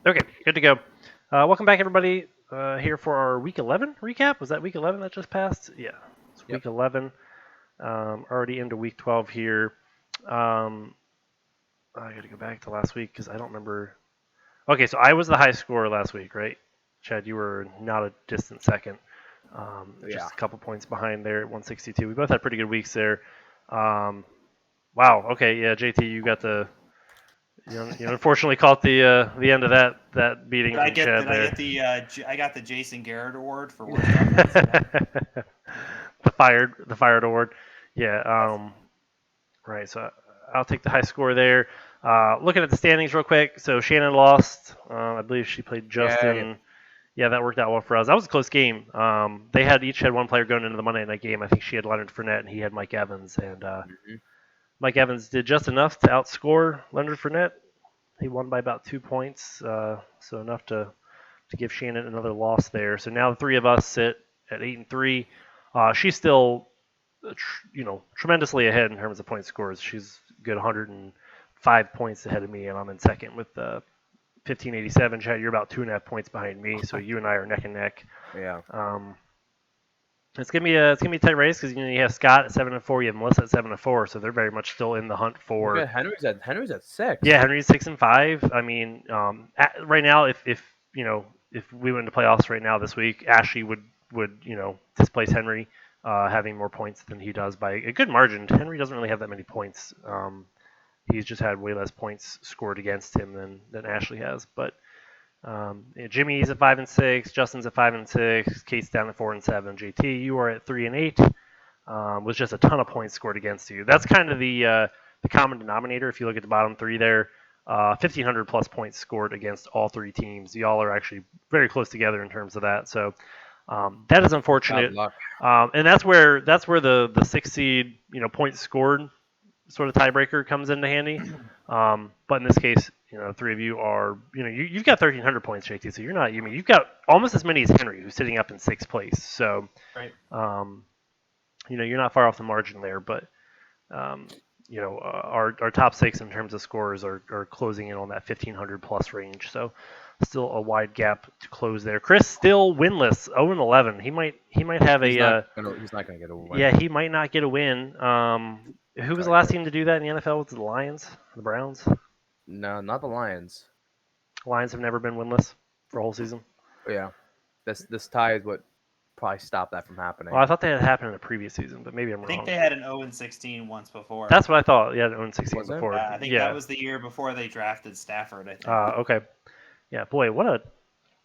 Okay, good to go. Welcome back, everybody. Here for our Week 11 recap. Was that Week 11 that just passed? Yeah, it's Yep. Week 11. Already into Week 12 here. Um, I got to go back to last week because I don't remember. Okay, so I was the high scorer last week, right? Chad, you were not a distant second. Yeah. Just a couple points behind there at 162. We both had pretty good weeks there. Um, wow. Okay. Yeah, JT, you got the you unfortunately caught the end of that beating Did I from get Chad did I there. get I got the Jason Garrett award for worst offense? the fired award. Yeah. Yes. Right. So I'll take the high score there. Looking at the standings real quick. So Shannon lost. I believe she played Yay. Justin. Yeah, that worked out well for us. That was a close game. They had each had one player going into the Monday night game. I think she had Leonard Fournette and he had Mike Evans, and hmm Mike Evans did just enough to outscore Leonard Fournette. He won by about 2 points, so enough to give Shannon another loss there. So now the three of us sit at 8-3. She's still, tremendously ahead in terms of point scores. She's good 105 points ahead of me, and I'm in second with 1587. Chad, you're about 2.5 points behind me, so you and I are neck and neck. Yeah. Um, it's gonna be a tight race because you have Scott at 7-4, you have Melissa at 7-4, so they're very much still in the hunt Look for. at Henry's at 6. Yeah, Henry's 6-5. I mean, right now, if we went into playoffs right now this week, Ashley would displace Henry, having more points than he does by a good margin. Henry doesn't really have that many points. He's just had way less points scored against him than Ashley has. But Jimmy's at 5-6, Justin's at 5-6, Kate's down at 4-7. JT, you are at 3-8, with just a ton of points scored against you. That's kind of the common denominator. If you look at the bottom three there, 1,500 plus points scored against all three teams. Y'all are actually very close together in terms of that. So that is Bad unfortunate. luck. And that's where the six seed points scored sort of tiebreaker comes into handy. But in this case, the three of you are, you've got 1,300 points, JT. So you're not. You've got almost as many as Henry, who's sitting up in sixth place. So, Right. you're not far off the margin there. But um, our top six in terms of scores are closing in on that 1,500 plus range. So still a wide gap to close there. Chris still winless, 0-11. He might have He's not gonna get a win. yeah, he might not get a win. Who was the last team to do that in the NFL? Was it the Lions? The Browns? No, not the Lions. Lions have never been winless for a whole season. But yeah. This tie is what probably stopped that from happening. Well, I thought that had happened in the previous season, but maybe I'm I wrong. think they had an 0-16 once before. That's what I thought. Yeah, 0-16 Was it? before. I think that was the year before they drafted Stafford. I think. Okay. Yeah, boy, what a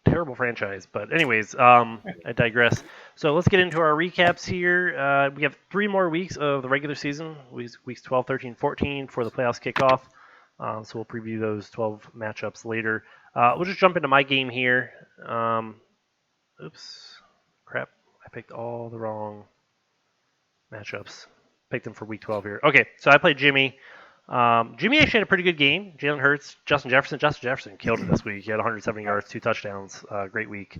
terrible franchise. But anyways, I digress. So let's get into our recaps here. We have 3 more weeks of the regular season, weeks 12, 13, 14 for the playoffs kickoff. So we'll preview those 12 matchups later. We'll just jump into my game here. Oops, crap! I picked all the wrong matchups. Picked them for week 12 here. Okay, so I played Jimmy. Jimmy actually had a pretty good game. Jalen Hurts, Justin Jefferson. Justin Jefferson killed it this week. He had 170 yards, 2 touchdowns. Great week.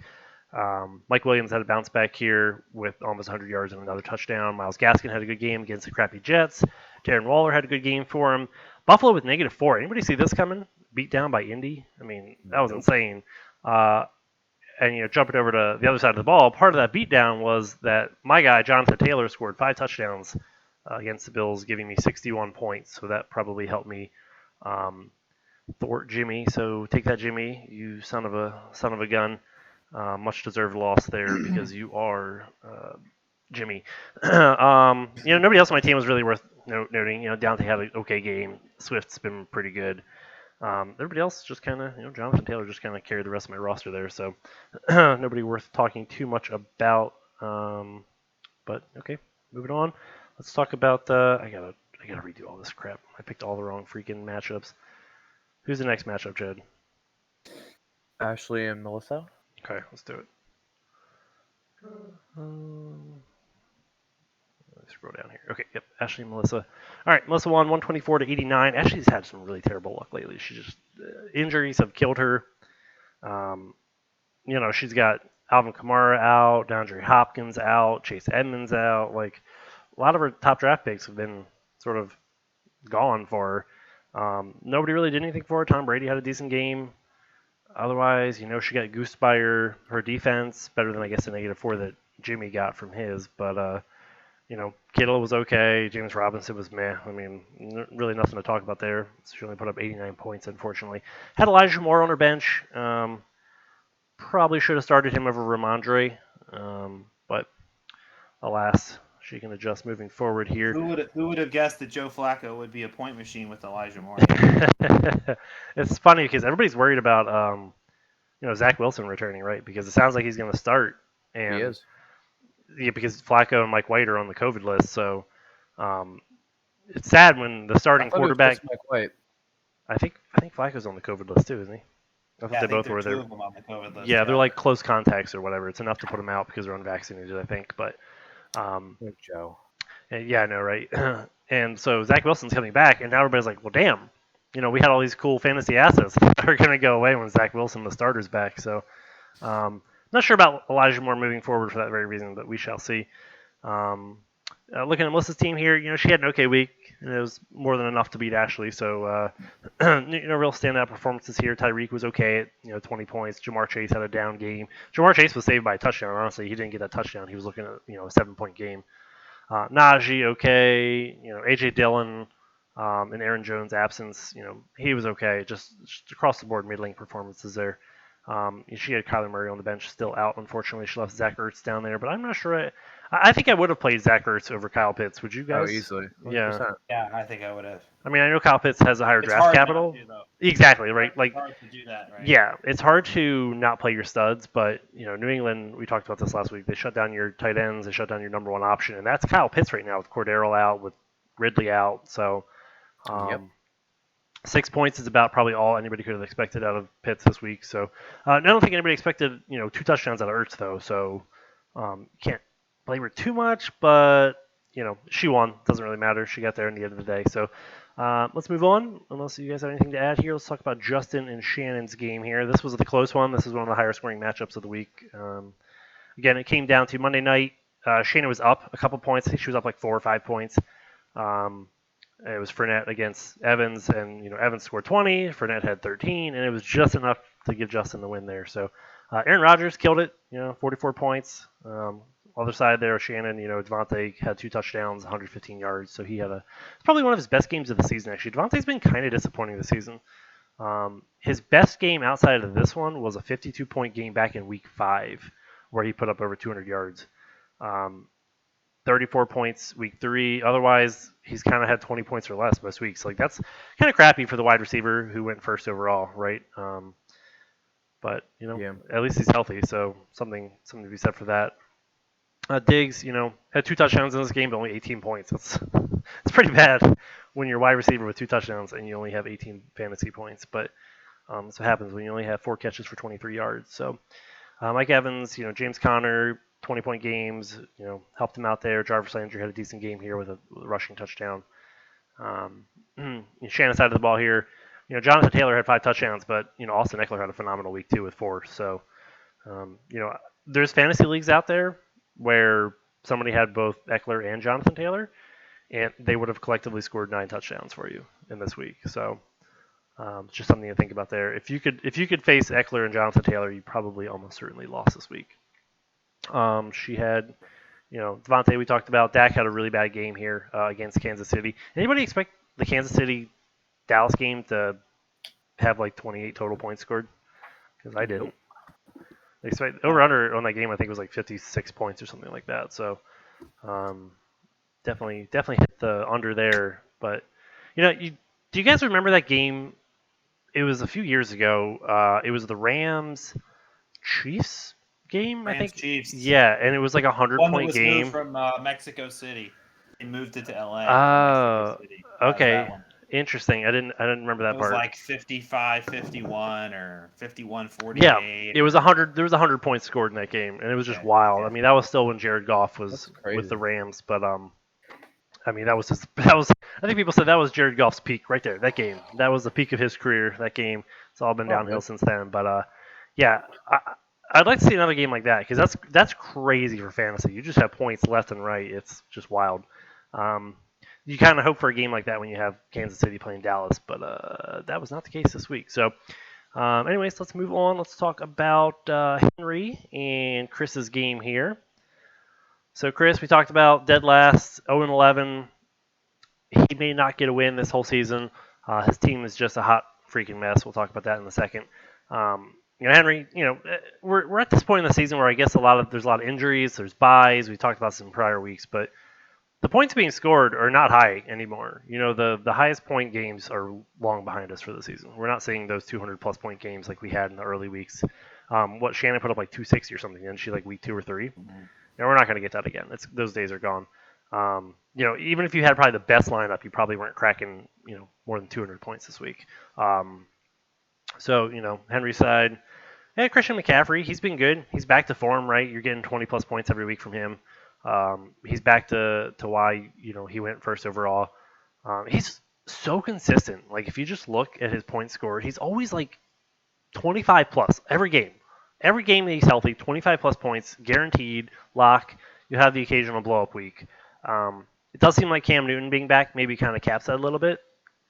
Mike Williams had a bounce back here with almost 100 yards and another touchdown. Myles Gaskin had a good game against the crappy Jets. Darren Waller had a good game for him. Buffalo with -4. Anybody see this coming? Beat down by Indy. I mean, that was insane. And jumping over to the other side of the ball, part of that beatdown was that my guy Jonathan Taylor scored 5 touchdowns against the Bills, giving me 61 points. So that probably helped me thwart Jimmy. So take that, Jimmy, you son of a gun. Much deserved loss there because you are Jimmy. Nobody else on my team was really worth noting. Dante had an okay game. Swift's been pretty good. Everybody else just kind of, Jonathan Taylor just kind of carried the rest of my roster there. So nobody worth talking too much about. But okay, moving on. Let's talk about. I gotta redo all this crap. I picked all the wrong freaking matchups. Who's the next matchup, Jed? Ashley and Melissa. Okay, let's do it. Let's scroll down here. Okay, yep, Ashley and Melissa. All right, Melissa won 124-89. Ashley's had some really terrible luck lately. She just injuries have killed her. She's got Alvin Kamara out, DeAndre Hopkins out, Chase Edmonds out. Like a lot of her top draft picks have been sort of gone for her. Nobody really did anything for her. Tom Brady had a decent game. Otherwise, she got goosed by her defense, better than I guess the -4 that Jimmy got from his. But Kittle was okay. James Robinson was meh. I mean, really nothing to talk about there. She only put up 89 points, unfortunately. Had Elijah Moore on her bench. Probably should have started him over Ramondre, but alas, she can adjust moving forward here. Who would have guessed that Joe Flacco would be a point machine with Elijah Moore? It's funny because everybody's worried about Zach Wilson returning, right? Because it sounds like he's going to start, and He is. yeah, because Flacco and Mike White are on the COVID list, so it's sad when the starting I thought it was quarterback. just Mike White. I think Flacco's on the COVID list too, isn't he? I thought Yeah, I they think both there are were two there. of them on the COVID list. Yeah, they're like close contacts or whatever. It's enough to put them out because they're unvaccinated, I think. But Like Joe. yeah, I know, right? And so Zach Wilson's coming back, and now everybody's like, well, damn. We had all these cool fantasy assets that are going to go away when Zach Wilson, the starter's back. So, not sure about Elijah Moore moving forward for that very reason, but we shall see. Um, looking at Melissa's team here, she had an okay week, and it was more than enough to beat Ashley. So, real standout performances here. Tyreek was okay at 20 points. Jamar Chase had a down game. Jamar Chase was saved by a touchdown. Honestly, he didn't get that touchdown. He was looking at a 7-point game. Najee, okay. AJ Dillon, in Aaron Jones' absence, he was okay. Just across the board, middling performances there. She had Kyler Murray on the bench, still out. Unfortunately, she left Zach Ertz down there, but I'm not sure. I think I would have played Zach Ertz over Kyle Pitts. Would you guys? Oh, easily. 100%. Yeah. Yeah, I think I would have. I mean, I know Kyle Pitts has a higher It's draft hard capital. not to, though. Exactly, right? Like, It's hard to do that, right? yeah, it's hard to not play your studs, but New England. We talked about this last week. They shut down your tight ends. They shut down your number one option, and that's Kyle Pitts right now with Cordero out, with Ridley out. So, Yep. 6 points is about probably all anybody could have expected out of Pitts this week. So, I don't think anybody expected 2 touchdowns out of Ertz though. So, can't blame her too much, but she won. Doesn't really matter. She got there in the end of the day. So. Let's move on. Unless you guys have anything to add here, let's talk about Justin and Shannon's game here. This was the close one. This is one of the higher scoring matchups of the week. Again, it came down to Monday night. Shannon was up a couple points. I think she was up like 4 or 5 points. It was Fournette against Evans, and Evans scored 20. Fournette had 13, and it was just enough to give Justin the win there. So Aaron Rodgers killed it. 44 points. Other side there, Shannon, Devontae had 2 touchdowns, 115 yards. So it's probably one of his best games of the season, actually. Devontae's been kind of disappointing this season. His best game outside of this one was a 52-point game back in week 5, where he put up over 200 yards. 34 points week 3. Otherwise, he's kind of had 20 points or less most weeks. Like, that's kind of crappy for the wide receiver who went first overall, right? But Yeah. at least he's healthy, so something to be said for that. Diggs, had 2 touchdowns in this game, but only 18 points. That's pretty bad when you're wide receiver with 2 touchdowns and you only have 18 fantasy points. But that's what happens when you only have 4 catches for 23 yards. So Mike Evans, James Conner, 20-point games, helped him out there. Jarvis Landry had a decent game here with a rushing touchdown. Shannon's side of the ball here, Jonathan Taylor had 5 touchdowns, but Austin Eckler had a phenomenal week too with 4. So there's fantasy leagues out there where somebody had both Eckler and Jonathan Taylor, and they would have collectively scored 9 touchdowns for you in this week. So it's just something to think about there. If you could face Eckler and Jonathan Taylor, you probably almost certainly lost this week. She had, Devontae we talked about. Dak had a really bad game here against Kansas City. Anybody expect the Kansas City Dallas game to have like 28 total points scored? Because I didn't. Over under on that game, I think it was like 56 points or something like that. So definitely hit the under there. But do you guys remember that game? It was a few years ago. It was the Rams Chiefs game, I think. Chiefs. Yeah, and it was like a 100-point game. Moved from Mexico City. They moved it to LA. Oh, okay. Interesting. I didn't remember that part. It was like 55-51 or 51-48. Yeah, it was 100. There was 100 points scored in that game, and it was just wild. I mean, that was still when Jared Goff was with the Rams, but I mean, that was. I think people said that was Jared Goff's peak right there. That game. That was the peak of his career. That game. It's all been downhill since then. But yeah, I'd like to see another game like that because that's crazy for fantasy. You just have points left and right. It's just wild. You kind of hope for a game like that when you have Kansas City playing Dallas, but that was not the case this week. So Anyways, let's move on. Let's talk about Henry and Chris's game here. So, Chris, we talked about dead last, 0-11. He may not get a win this whole season. His team is just a hot freaking mess. We'll talk about that in a second. Henry, we're at this point in the season where I guess there's a lot of injuries, there's buys. We talked about this in prior weeks, but the points being scored are not high anymore. The highest point games are long behind us for the season. We're not seeing those 200 plus point games like we had in the early weeks. What Shannon put up like 260 or something, didn't she? Like week 2 or 3. Mhm. And we're not going to get that again. Those days are gone. Even if you had probably the best lineup, you probably weren't cracking more than 200 points this week. Henry's side. Yeah, Christian McCaffrey, he's been good. He's back to form, right? You're getting 20 plus points every week from him. He's back to why he went first overall. He's so consistent. Like if you just look at his points scored, he's always like 25 plus every game. Every game that he's healthy, 25 plus points, guaranteed, lock. You have the occasional blow up week. It does seem like Cam Newton being back maybe kind of caps that a little bit,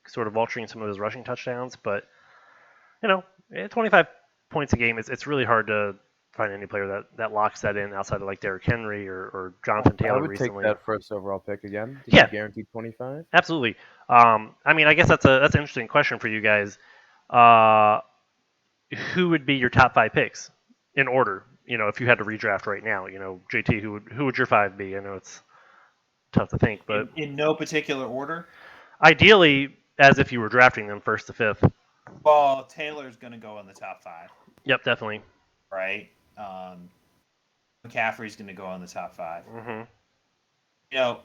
sort of vulturing some of his rushing touchdowns. But 25 points a game, it's really hard to find any player that locks that in outside of like Derrick Henry or Jonathan I Taylor would recently. take that first overall pick again. Yeah. Guaranteed 25. Absolutely. I guess that's an interesting question for you guys. Who would be your top 5 picks in order? If you had to redraft right now, JT, who would your 5 be? I know it's tough to think, but In no particular order. ideally, as if you were drafting them first to fifth. Well, Taylor's going to go in the top 5. Yep, definitely. Right. McCaffrey's going to go in the top 5. Mm-hmm.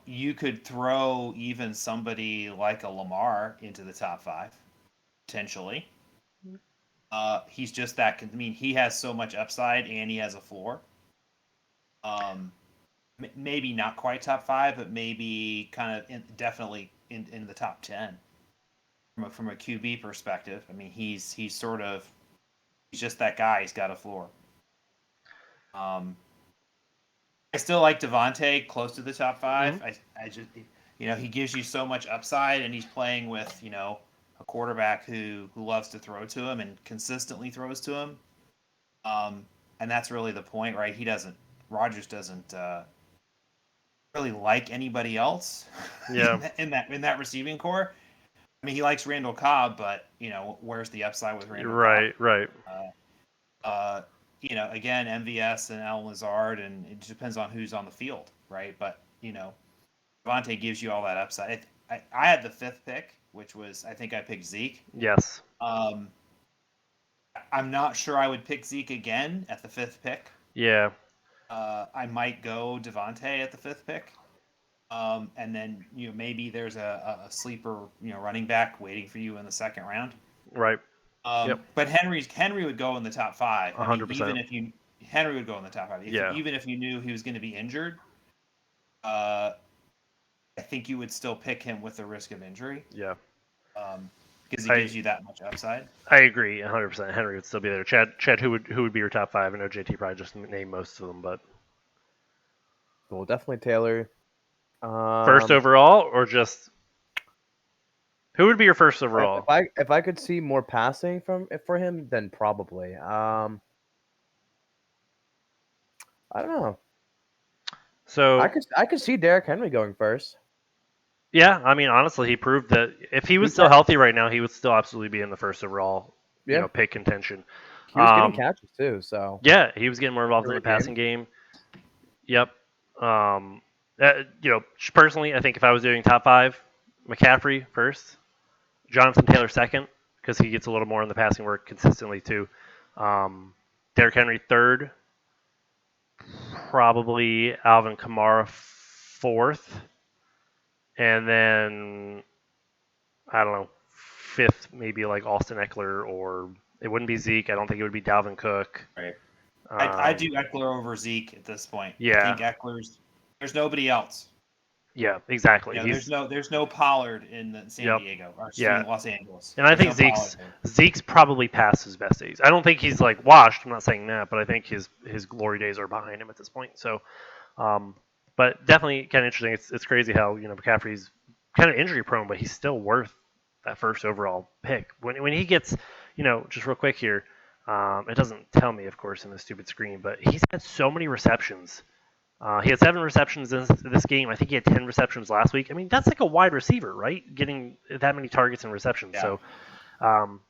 You could throw even somebody like a Lamar into the top 5, potentially. He's just that. He has so much upside and he has a floor. Maybe not quite top 5, but maybe kind of definitely in the top 10 from a QB perspective. He's just that guy. He's got a floor. I still like Devontae close to the top 5. Mm-hmm. I just he gives you so much upside, and he's playing with a quarterback who loves to throw to him and consistently throws to him. And that's really the point, right? Rodgers doesn't really like anybody else. Yeah. in that receiving core. He likes Randall Cobb, but where's the upside with Randall Cobb? Right. Again, MVS and Al Lazard, and it just depends on who's on the field, right? But Devontae gives you all that upside. I had the 5th pick, which was I think I picked Zeke. Yes. I'm not sure I would pick Zeke again at the 5th pick. Yeah. I might go Devontae at the 5th pick. And then maybe there's a sleeper running back waiting for you in the 2nd round. Right. Yep. But Henry would go in the top 5. 100%. Henry would go in the top 5. Even if you knew he was going to be injured, I think you would still pick him with the risk of injury. Yeah. Because he gives you that much upside. I agree, 100%. Henry would still be there. Chad, who would be your top 5? I know JT probably just named most of them, but Well, definitely Taylor. First overall, or just who would be your first overall? If I could see more passing for him, then probably. I don't know. So I could see Derrick Henry going first. Yeah, honestly, he proved that if he was still healthy right now, he would still absolutely be in the first overall, pick contention. He was getting catches too, so yeah, he was getting more involved in the passing game. Yep. Personally, I think if I was doing top 5, McCaffrey first, Jonathan Taylor second, because he gets a little more in the passing work consistently too. Derrick Henry third, probably Alvin Kamara fourth, and then I don't know, 5th maybe like Austin Eckler, or it wouldn't be Zeke. I don't think it would be Dalvin Cook. Right. I do Eckler over Zeke at this point. Yeah. I think there's nobody else. Yeah, exactly. There's no Pollard in San Diego or Los Angeles. And I think Zeke's probably past his best days. I don't think he's like washed. I'm not saying that, but I think his glory days are behind him at this point. So, but definitely kind of interesting. It's crazy how McCaffrey's kind of injury prone, but he's still worth that first overall pick. When he gets just real quick here. It doesn't tell me, of course, in the stupid screen, but he's had so many receptions. He had 7 receptions in this game. I think he had 10 receptions last week. I mean, that's like a wide receiver, right? Getting that many targets and receptions. Yeah. So, um,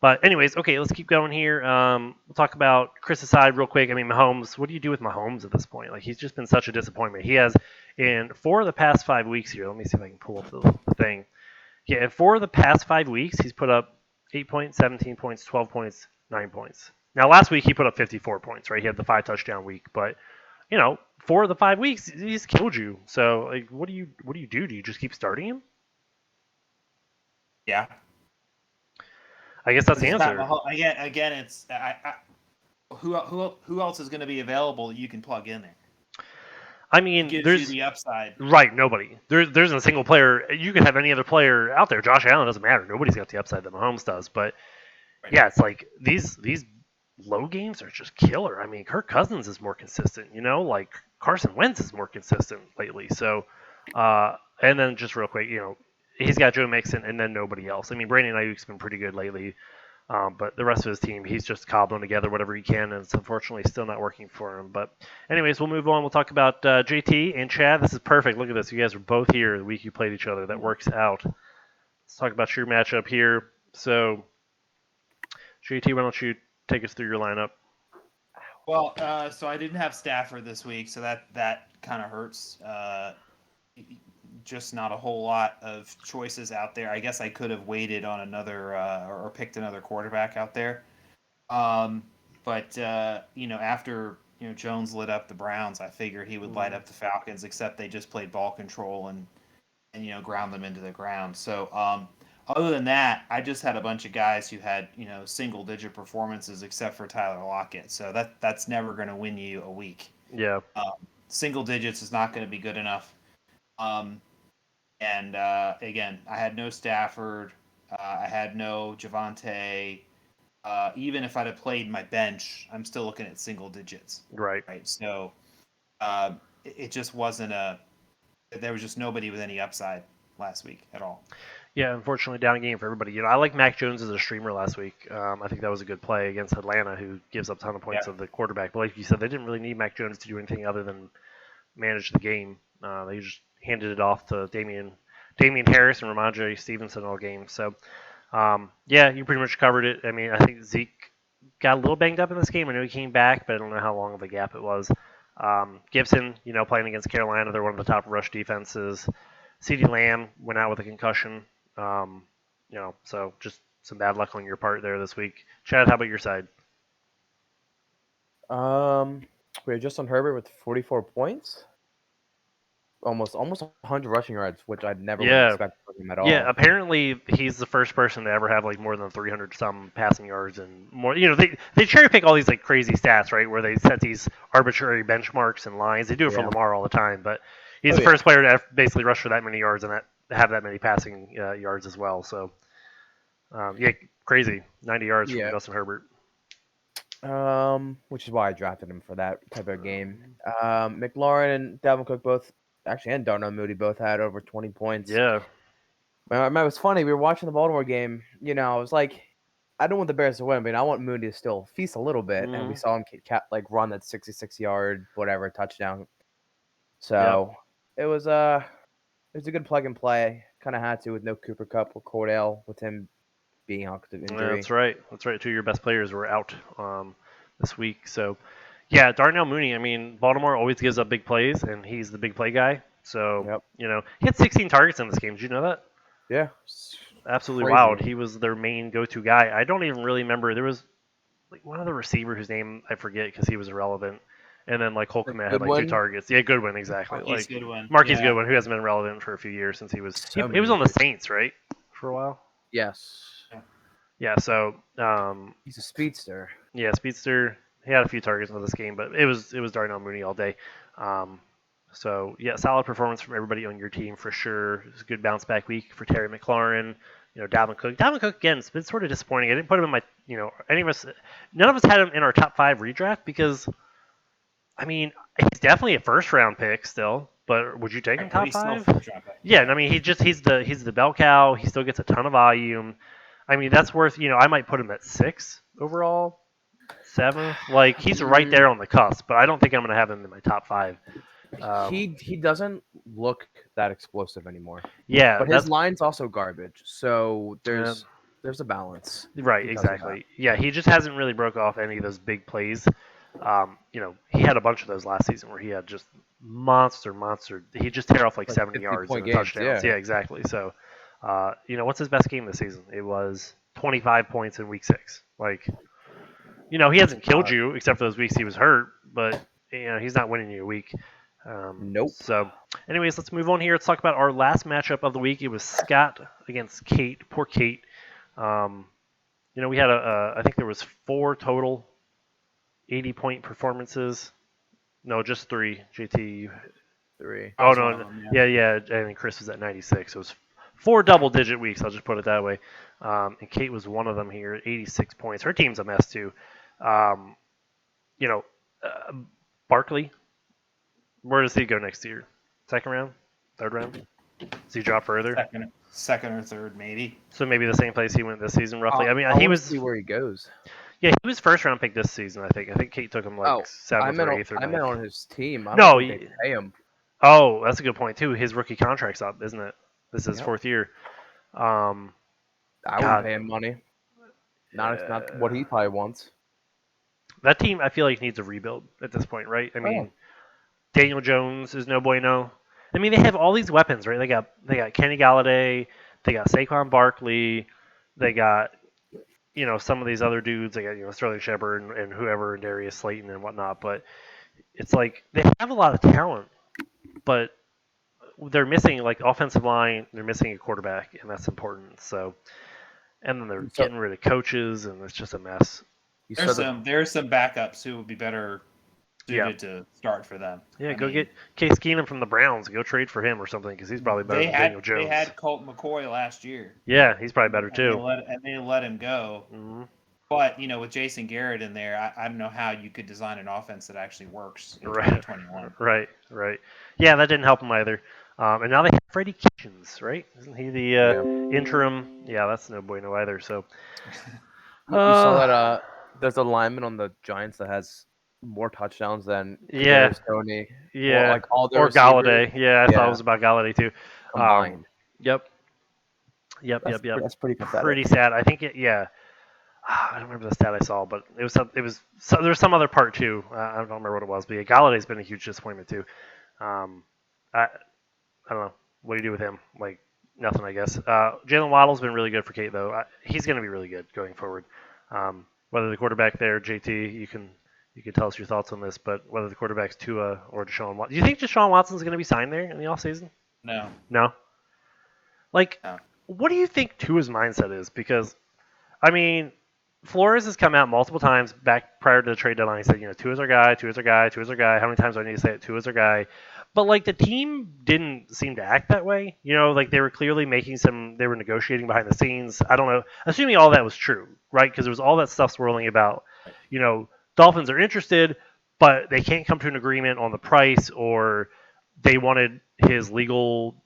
but anyways, okay, let's keep going here. We'll talk about Chris's side real quick. I mean, Mahomes. What do you do with Mahomes at this point? Like, he's just been such a disappointment. He has in 4 of the past 5 weeks here. Let me see if I can pull up the thing. Yeah, in 4 of the past 5 weeks, he's put up 8 points, 17 points, 12 points, 9 points. Now, last week he put up 54 points, right? He had the 5 touchdown week, but 4 of the 5 weeks he's killed you. So, like, what do you do? Do you just keep starting him? Yeah. I guess that's the It's not answer. again. It's who else is going to be available that you can plug in there? I mean, Gives there's you the upside. right nobody. There's a single player. You could have any other player out there. Josh Allen doesn't matter. Nobody's got the upside that Mahomes does. But Right. yeah, it's like these low games are just killer. I mean, Kirk Cousins is more consistent. Like Carson Wentz is more consistent lately. So, and then just real quick, he's got Joe Mixon and then nobody else. I mean, Brandon Ayuk's been pretty good lately. But the rest of his team, he's just cobbling together whatever he can, and it's unfortunately still not working for him. But anyways, we'll move on. We'll talk about JT and Chad. This is perfect. Look at this. You guys are both here the week you played each other. That works out. Let's talk about your matchup here. So, JT, why don't you take us through your lineup? Well, so I didn't have Stafford this week, so that kind of hurts. Just not a whole lot of choices out there. I guess I could have waited on another or picked another quarterback out there. But after Jones lit up the Browns, I figured he would light up the Falcons. Except they just played ball control and ground them into the ground. So other than that, I just had a bunch of guys who had single digit performances, except for Tyler Lockett. So that's never going to win you a week. Yeah. Single digits is not going to be good enough. And again, I had no Stafford. I had no Javante. Even if I'd have played my bench, I'm still looking at single digits. Right. So it just wasn't there was just nobody with any upside last week at all. Yeah, unfortunately, down game for everybody. I like Mac Jones as a streamer last week. I think that was a good play against Atlanta, who gives up a ton of points of the quarterback. But like you said, they didn't really need Mac Jones to do anything other than manage the game. They just handed it off to Damian Harris and Ramondre Stevenson all game. So, yeah, you pretty much covered it. I mean, I think Zeke got a little banged up in this game. I know he came back, but I don't know how long of a gap it was. Gibson, playing against Carolina, they're one of the top rush defenses. CeeDee Lamb went out with a concussion. So just some bad luck on your part there this week. Chad, how about your side? We had Justin Herbert with 44 points. Almost 100 rushing yards, which I'd never would expect from him at all. Yeah, apparently he's the first person to ever have like more than 300 some passing yards and more. They cherry pick all these like crazy stats, right? Where they set these arbitrary benchmarks and lines. They do it for Lamar all the time, but he's the first player to basically rush for that many yards and have that many passing yards as well. So, crazy 90 yards from Justin Herbert. Which is why I drafted him for that type of game. McLaurin and Dalvin Cook both. Actually, and Darnell Mooney both had over 20 points. Yeah. It was funny. We were watching the Baltimore game. I was like, I don't want the Bears to win, but I want Mooney to still feast a little bit. And we saw him run that 66-yard whatever touchdown. So it was a good plug and play. Kind of had to with no Cooper Kupp or Cordell with him being out because of injury. That's right. 2 of your best players were out this week. So. Yeah, Darnell Mooney. I mean, Baltimore always gives up big plays, and he's the big play guy. So, he had 16 targets in this game. Did you know that? Yeah. Absolutely wild. He was their main go-to guy. I don't even really remember. There was like one other receiver whose name I forget because he was irrelevant. And then like Holcomb had like 2 targets. Yeah, Goodwin, exactly. Marquise Goodwin. Marquise Goodwin, who hasn't been relevant for a few years since he was on the Saints, right? For a while. Yes. Yeah, so he's a speedster. Yeah, speedster. He had a few targets in this game, but it was Darnell Mooney all day. So yeah, solid performance from everybody on your team for sure. It was a good bounce back week for Terry McLaurin. Dalvin Cook. Dalvin Cook again. It's been sort of disappointing. I didn't put him in my. None of us had him in our top 5 redraft because, I mean, he's definitely a first round pick still. But would you take him top 5? Yeah, I mean he's the bell cow. He still gets a ton of volume. I mean, that's worth. I might put him at 6 overall, 7th. Like he's right there on the cusp, but I don't think I'm going to have him in my top 5. He doesn't look that explosive anymore. Yeah, But his that's line's also garbage. So uh, there's a balance right. because of that. Exactly. Yeah, he just hasn't really broke off any of those big plays. He had a bunch of those last season where he had just monster. He just tear off like Like 70 yards 50-point and games, touchdowns. yeah. Yeah, exactly. So, what's his best game this season? It was 25 points in week 6. Like, he hasn't killed you except for those weeks he was hurt, but he's not winning you a week. Nope. So, anyways, let's move on here. Let's talk about our last matchup of the week. It was Scott against Kate. Poor Kate. Um, we had I think there was 4 total 80-point performances. No, just 3. JT. 3. I Oh was one of no, them. yeah. And Chris was at 96. So it was 4 double-digit weeks. I'll just put it that way. And Kate was one of them here, 86 points. Her team's a mess too. Um, you know, uh, Barkley. Where does he go next year? Second round, third round? Does he drop further? Second or third, maybe. So maybe the same place he went this season, roughly. I mean, I he want to was see where he goes. yeah, he was first round pick this season. I think. I think Kate took him like Oh, 7th or 8th or I 9th. meant on his team. I No, don't think they pay him. oh, that's a good point too. His rookie contract's up, isn't it? This is his Yep. 4th year. Um, I wouldn't God, pay him money. Not what he probably wants. that team I feel like needs a rebuild at this point, right? I mean, Daniel Jones is no bueno. I mean, they have all these weapons, right? They got Kenny Galladay, they got Saquon Barkley, they got some of these other dudes. They got Sterling Shepard and whoever and Darius Slayton and whatnot. But it's like they have a lot of talent, but they're missing like offensive line. They're missing a quarterback, and that's important. So, and then they're So getting rid of coaches, and it's just a mess. you There's said some backups who would be better Yeah, suited to start for them. yeah. I Go mean, get Case Keenum from the Browns. Go trade for him or something because he's probably better they than Daniel had they Jones. had Colt McCoy last year, Yeah, he's probably better and too. they let him go. hmm But with Jason Garrett in there, I don't know how you could design an offense that actually works in Right, 2021. right. Yeah, that didn't help him either. And now they have Freddie Kitchens, right? Isn't he the interim? Yeah, that's no bueno either. So, you saw that there's a lineman on the Giants that has more touchdowns than yeah, Kadarius Toney. yeah, Or like all their or receivers Galladay. Yeah, I thought it was about Galladay too. combined. Yep. That's pretty pathetic. Pretty sad. I think it. Yeah, I don't remember the stat I saw, but it was some. It was. So, there was some other part too. I don't remember what it was, but yeah, Galladay's been a huge disappointment too. Um, I don't know. What do you do with him? Like nothing, I guess. Jalen Waddle's been really good for Kate though. He's going to be really good going forward. Whether the quarterback there, JT, you can tell us your thoughts on this, but whether the quarterback's Tua or Deshaun Watson, do you think Deshaun Watson's going to be signed there in the offseason? No, No. Like, no. what do you think Tua's mindset is? Because I mean, Flores has come out multiple times back prior to the trade deadline. He said, Tua's our guy, Tua's our guy, Tua's our guy. How many times do I need to say it? Tua's our guy. But like the team didn't seem to act that way. Like they were clearly they were negotiating behind the scenes. I don't know. Assuming all that was true, right? Because there was all that stuff swirling about, Dolphins are interested, but they can't come to an agreement on the price, or they wanted his legal,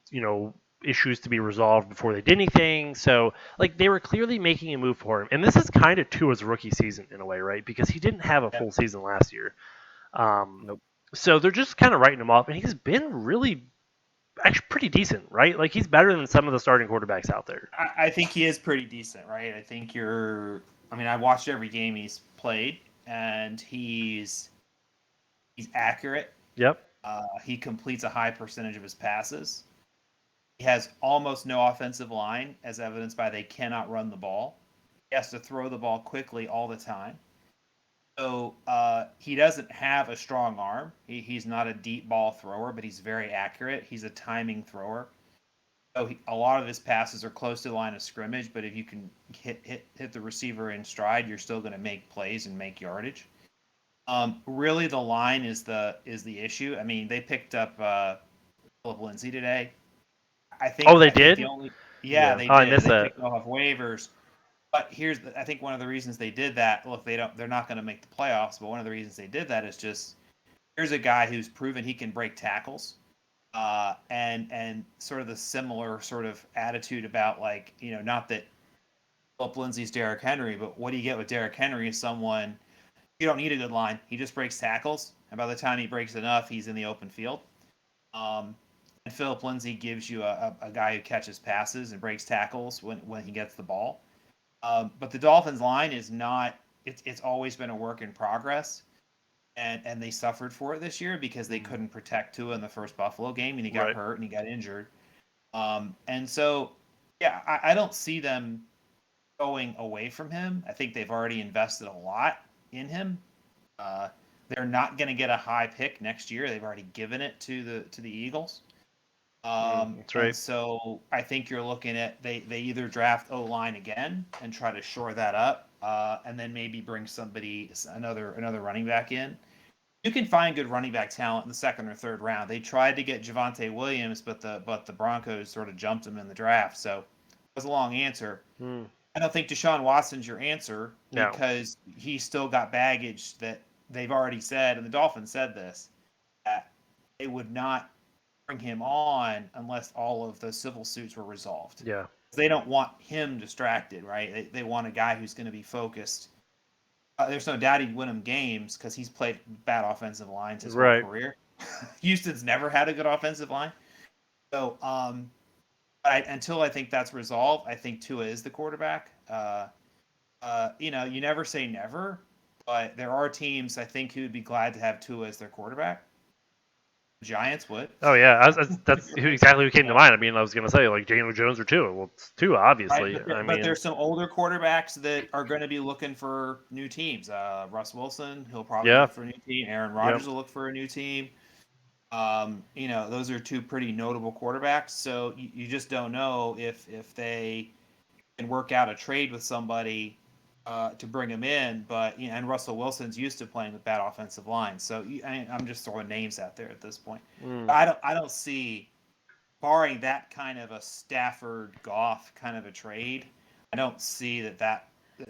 issues to be resolved before they did anything. So like they were clearly making a move for him, and this is kind of Tua's rookie season in a way, right? Because he didn't have a full season last year. Nope. So they're just kind of writing him off, and he's been really, actually pretty decent, right? Like he's better than some of the starting quarterbacks out there. I think he is pretty decent, right? I think I watched every game he's played, and he's accurate. Yep. He completes a high percentage of his passes. He has almost no offensive line, as evidenced by they cannot run the ball. He has to throw the ball quickly all the time. So he doesn't have a strong arm. He's not a deep ball thrower, but he's very accurate. He's a timing thrower. So a lot of his passes are close to the line of scrimmage, but if you can hit the receiver in stride, you're still going to make plays and make yardage. Really, the line is the issue. I mean, they picked up Philip Lindsay today. I think. Oh, they I think did? they Yeah. did. I missed They that. picked him off waivers. But I think one of the reasons they did that. Look, they're not going to make the playoffs. But one of the reasons they did that is just here's a guy who's proven he can break tackles, and sort of the similar sort of attitude about not that Philip Lindsay's Derrick Henry, but what do you get with Derrick Henry is someone you don't need a good line. He just breaks tackles, and by the time he breaks enough, he's in the open field. Um, and Philip Lindsay gives you a guy who catches passes and breaks tackles when he gets the ball. But the Dolphins line is not. It's always been a work in progress, and they suffered for it this year because they couldn't protect Tua in the first Buffalo game, and he got hurt and he got injured. And so, yeah, I don't see them going away from him. I think they've already invested a lot in him. They're not going to get a high pick next year. They've already given it to the Eagles. That's right. And so I think you're looking at they either draft O-line again and try to shore that up, and then maybe bring another running back in. You can find good running back talent in the second or third round. They tried to get Javonte Williams, but the Broncos sort of jumped him in the draft. So it was a long answer. I don't think Deshaun Watson's your answer because he's still got baggage that they've already said, and the Dolphins said this, that they would not bring him on unless all of the civil suits were resolved. Yeah. They don't want him distracted, right? They want a guy who's going to be focused. There's no doubt he'd win them games because he's played bad offensive lines his whole career. Houston's never had a good offensive line. So until I think that's resolved, I think Tua is the quarterback. You never say never, but there are teams I think who would be glad to have Tua as their quarterback. The Giants would. Oh yeah, that's exactly who came to mind. I mean, I was gonna say like Daniel Jones or Tua. Well, it's Tua, obviously. Right, but there's some older quarterbacks that are going to be looking for new teams. Russ Wilson, he'll probably look for a new team. Aaron Rodgers will look for a new team. Those are two pretty notable quarterbacks. So you just don't know if they can work out a trade with somebody to bring him in. But and Russell Wilson's used to playing with bad offensive lines. So I'm just throwing names out there at this point. I don't see, barring that kind of a Stafford Goff kind of a trade, I don't see that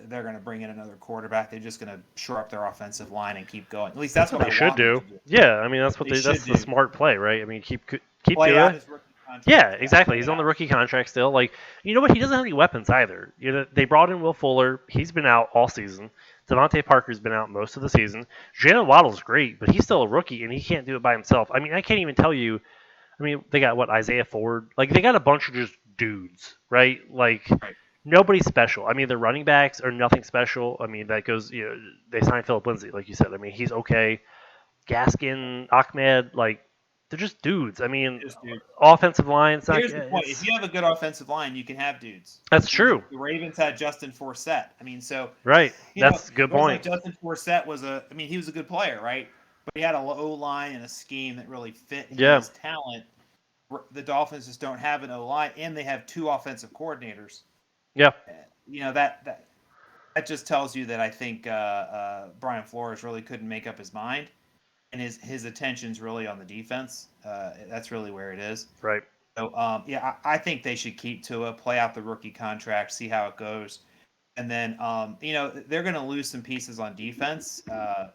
they're going to bring in another quarterback. They're just going to shore up their offensive line and keep going. At least that's what they should do. do. Yeah, I mean that's that's the smart play, right? I mean keep play doing out it. his rookie contract. Yeah, exactly. He's on the rookie contract still. Like, you know what? He doesn't have any weapons either. They brought in Will Fuller. He's been out all season. Devontae Parker's been out most of the season. Jalen Waddle's great, but he's still a rookie and he can't do it by himself. I mean, I can't even tell you. I mean, they got Isaiah Ford. Like, they got a bunch of just dudes, right? Like, nobody special. I mean, the running backs are nothing special. I mean, that goes. They signed Philip Lindsay, like you said. I mean, he's okay. Gaskin, Ahmed, like. They're just dudes. I mean, offensive lines. Here's the point: if you have a good offensive line, you can have dudes. That's true. The Ravens had Justin Forsett. I mean, so That's a good point. Like Justin Forsett he was a good player, right? But he had a O line and a scheme that really fit his talent. The Dolphins just don't have an O line, and they have two offensive coordinators. Yeah. That just tells you that I think Brian Flores really couldn't make up his mind. And his attention's really on the defense. That's really where it is. Right. So, I think they should keep Tua, play out the rookie contract, see how it goes. And then, they're going to lose some pieces on defense. That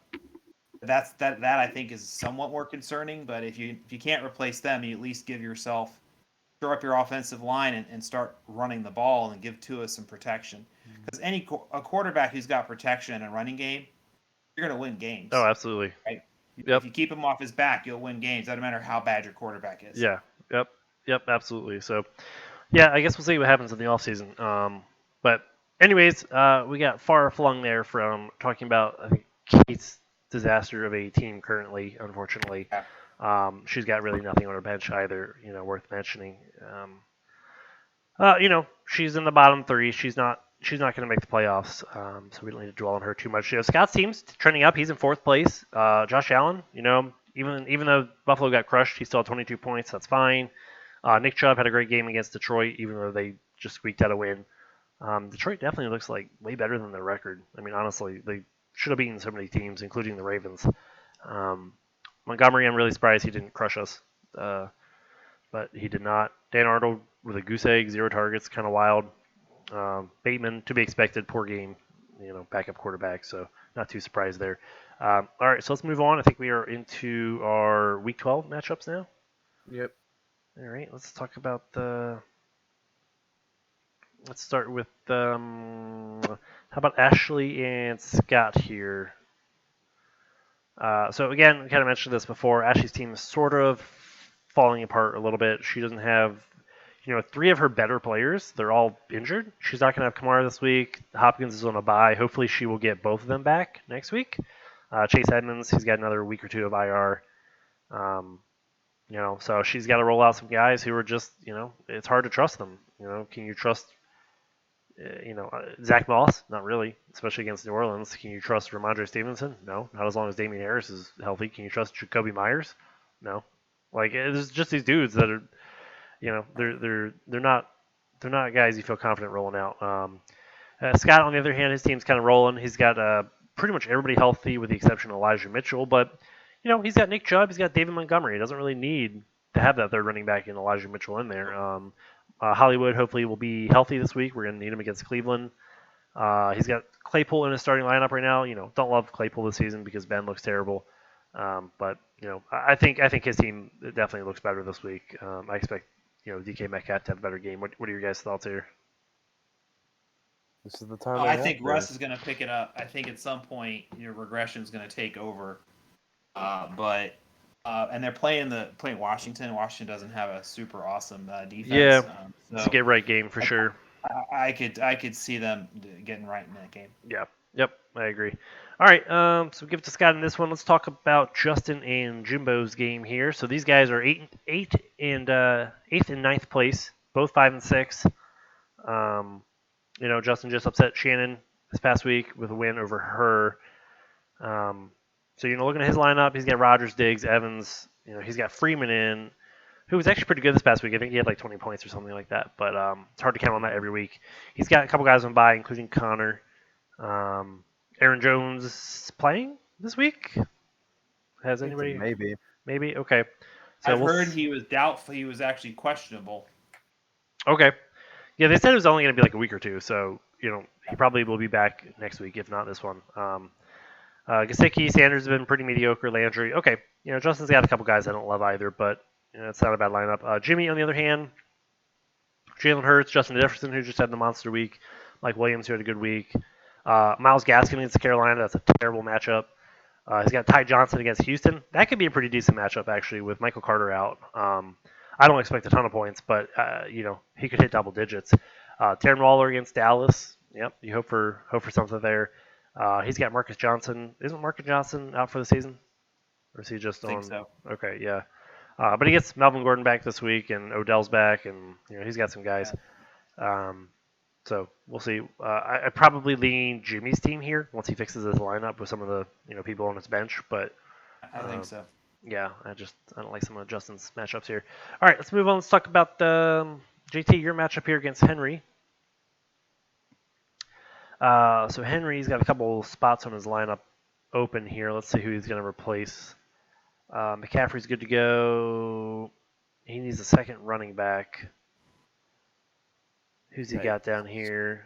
I think is somewhat more concerning. But if you can't replace them, you at least give yourself, shore up your offensive line and start running the ball and give Tua some protection. Because a quarterback who's got protection and a running game, you're going to win games. Oh, absolutely. Right? If you keep him off his back, you'll win games. Doesn't matter how bad your quarterback is. Yeah. Yep. Absolutely. So, yeah, I guess we'll see what happens in the offseason. But anyways, we got far flung there from talking about I think Kate's disaster of a team currently. Unfortunately, she's got really nothing on her bench either. Worth mentioning. She's in the bottom three. She's not going to make the playoffs, so we don't need to dwell on her too much. Scott's team's trending up. He's in fourth place. Josh Allen, even though Buffalo got crushed, he still had 22 points. That's fine. Nick Chubb had a great game against Detroit, even though they just squeaked out a win. Detroit definitely looks like way better than their record. I mean, honestly, they should have beaten so many teams, including the Ravens. Montgomery, I'm really surprised he didn't crush us, but he did not. Dan Arnold with a goose egg, 0 targets, kind of wild. Bateman, to be expected, poor game, backup quarterback, so not too surprised there. All right, so let's move on. I think we are into our Week 12 matchups now. Yep. All right, let's talk about the let's start with how about Ashley and Scott here? So again, we kind of mentioned this before. Ashley's team is sort of falling apart a little bit. She doesn't have, three of her better players. They're all injured. She's not going to have Kamara this week. Hopkins is on a bye. Hopefully, she will get both of them back next week. Chase Edmonds, he's got another week or two of IR. So she's got to roll out some guys who are just, it's hard to trust them. Can you trust Zach Moss? Not really, especially against New Orleans. Can you trust Ramondre Stevenson? No, not as long as Damian Harris is healthy. Can you trust Jacoby Myers? No. Like it's just these dudes that are, they're not guys you feel confident rolling out. Scott, on the other hand, his team's kind of rolling. He's got pretty much everybody healthy with the exception of Elijah Mitchell, but he's got Nick Chubb, he's got David Montgomery. He doesn't really need to have that third running back in Elijah Mitchell in there. Hollywood hopefully will be healthy this week. We're going to need him against Cleveland. He's got Claypool in his starting lineup right now. Don't love Claypool this season because Ben looks terrible. But I think his team definitely looks better this week. I expect DK Metcalf to have a better game. What are your guys' thoughts here? This is the time. I think Russ is going to pick it up. I think at some point regression is going to take over. And they're playing Washington. Washington doesn't have a super awesome defense. Yeah, so it's a get right game for sure. I could see them getting right in that game. Yeah. Yep, I agree. All right, so we'll give it to Scott in this one. Let's talk about Justin and Jimbo's game here. So these guys are eighth and ninth place, both 5 and 6. Justin just upset Shannon this past week with a win over her. So looking at his lineup, he's got Rodgers, Diggs, Evans. He's got Freeman in, who was actually pretty good this past week. I think he had like 20 points or something like that. But it's hard to count on that every week. He's got a couple guys on bye, including Connor. Aaron Jones playing this week? Has anybody? Maybe. Okay. So I've heard he was doubtful. He was actually questionable. Okay. Yeah, they said it was only going to be like a week or two. So he probably will be back next week, if not this one. Gesicki, Sanders have been pretty mediocre. Landry, okay. Justin's got a couple guys I don't love either, but it's not a bad lineup. Jimmy, on the other hand, Jalen Hurts, Justin Jefferson, who just had the monster week, Mike Williams, who had a good week. Miles Gaskin against Carolina, that's a terrible matchup. He's got Ty Johnson against Houston. That could be a pretty decent matchup, actually, with Michael Carter out. I don't expect a ton of points, but, he could hit double digits. Darren Waller against Dallas. Yep, you hope for something there. He's got Marcus Johnson. Isn't Marcus Johnson out for the season? Or is he just on? I think so. Okay, yeah. But he gets Melvin Gordon back this week, and Odell's back, and he's got some guys. So we'll see. I probably lean Jimmy's team here once he fixes his lineup with some of the people on his bench. But I think so. Yeah, I don't like some of Justin's matchups here. All right, let's move on. Let's talk about JT, your matchup here against Henry. So Henry's got a couple spots on his lineup open here. Let's see who he's going to replace. McCaffrey's good to go. He needs a second running back. Who's he got down here?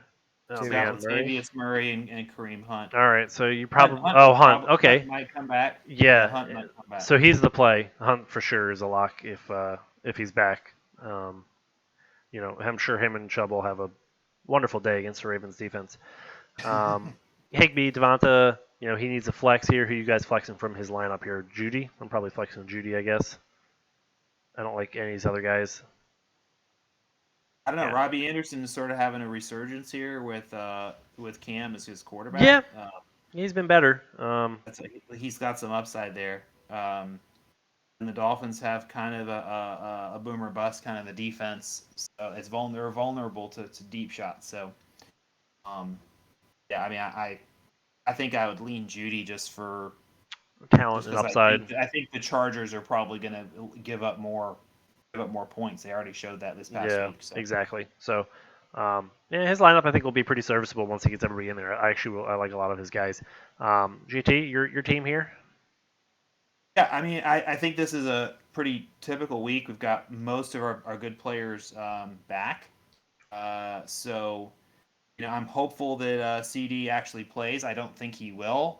Oh, man. Latavius Murray and Kareem Hunt. All right, so you probably... Hunt. Okay. Hunt might come back. Yeah. Hunt might come back. So he's the play. Hunt for sure is a lock if he's back. I'm sure him and Chubb will have a wonderful day against the Ravens defense. Higbee, Devonta, he needs a flex here. Who you guys flexing from his lineup here? Judy? I'm probably flexing Judy, I guess. I don't like any of these other guys. I don't know. Yeah. Robbie Anderson is sort of having a resurgence here with Cam as his quarterback. Yeah, he's been better. He's got some upside there. And the Dolphins have kind of a boomer bust kind of the defense, so they're vulnerable to deep shots. So, I think I would lean Judy just for talent and upside. I think the Chargers are probably going to give up more points. They already showed that this past week. So. Exactly. So, his lineup I think will be pretty serviceable once he gets everybody in there. I like a lot of his guys. GT, your team here? Yeah, I think this is a pretty typical week. We've got most of our good players back. So, I'm hopeful that CD actually plays. I don't think he will.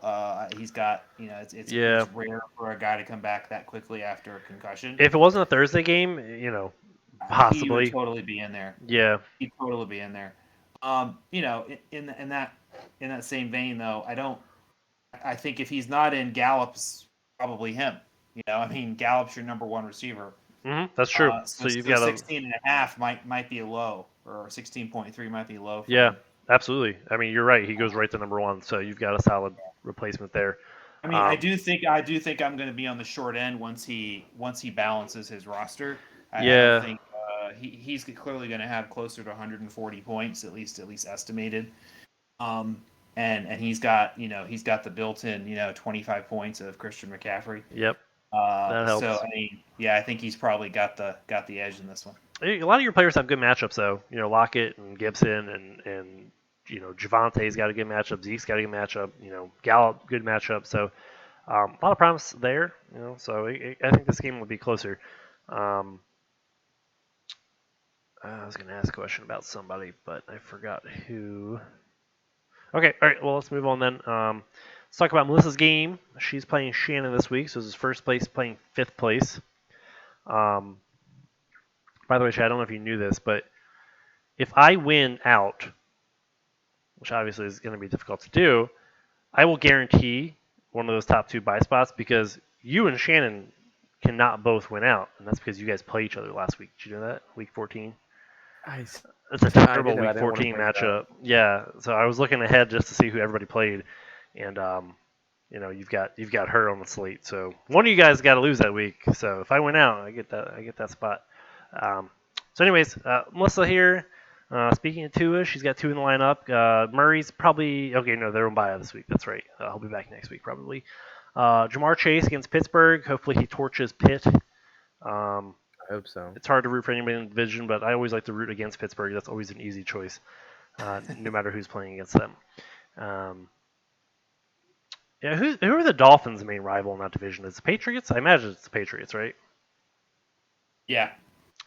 He's got, it's rare for a guy to come back that quickly after a concussion. If it wasn't a Thursday game, possibly. He would totally be in there. Yeah. He'd totally be in there. You know, in that same vein, though, I think if he's not in, Gallup's probably him. You know, I mean, Gallup's your number one receiver. That's true. So, So you've so got a 16 and a half might be low, or 16.3 might be low for yeah, him. absolutely. I mean, you're right. He goes right to number one, so you've got a solid replacement there. I mean, I do think I'm going to be on the short end once he balances his roster. I don't Yeah, think he's clearly going to have closer to 140 points at least estimated. Um, and he's got the built-in 25 points of Christian McCaffrey. yep, that So helps. I mean, yeah, I think he's probably got the edge in this one. A lot of your players have good matchups, though. Lockett and Gibson and Javante's got a good matchup. Zeke's got a good matchup. Gallup, good matchup. So a lot of promise there. So I think this game will be closer. Um, I was going to ask a question about somebody, but I forgot who. Okay, all right. Well, let's move on then. Let's talk about Melissa's game. She's playing Shannon this week, so this is first place playing fifth place. Um, by the way, Chad, I don't know if you knew this, but if I win out, which obviously is going to be difficult to do, I will guarantee one of those top two buy spots because you and Shannon cannot both win out, and that's because you guys play each other last week. Did you know that? Week 14. I It's a I terrible did know. I Week didn't want to 14 break that. matchup. Yeah, so I was looking ahead just to see who everybody played, and you've got her on the slate. So one of you guys got to lose that week. So if I win out, I get that spot. Um, so anyways, Melissa here. Speaking of Tua, she's got two in the lineup. Murray's probably okay. No, they're on bye this week. That's right. He'll be back next week probably. Jamar Chase against Pittsburgh. Hopefully he torches Pitt. Um, I hope so. it's hard to root for anybody in the division, but I always like to root against Pittsburgh. That's always an easy choice, no matter who's playing against them. Um, yeah, who are the Dolphins' main rival in that division? Is the Patriots? I imagine it's the Patriots, right? Yeah,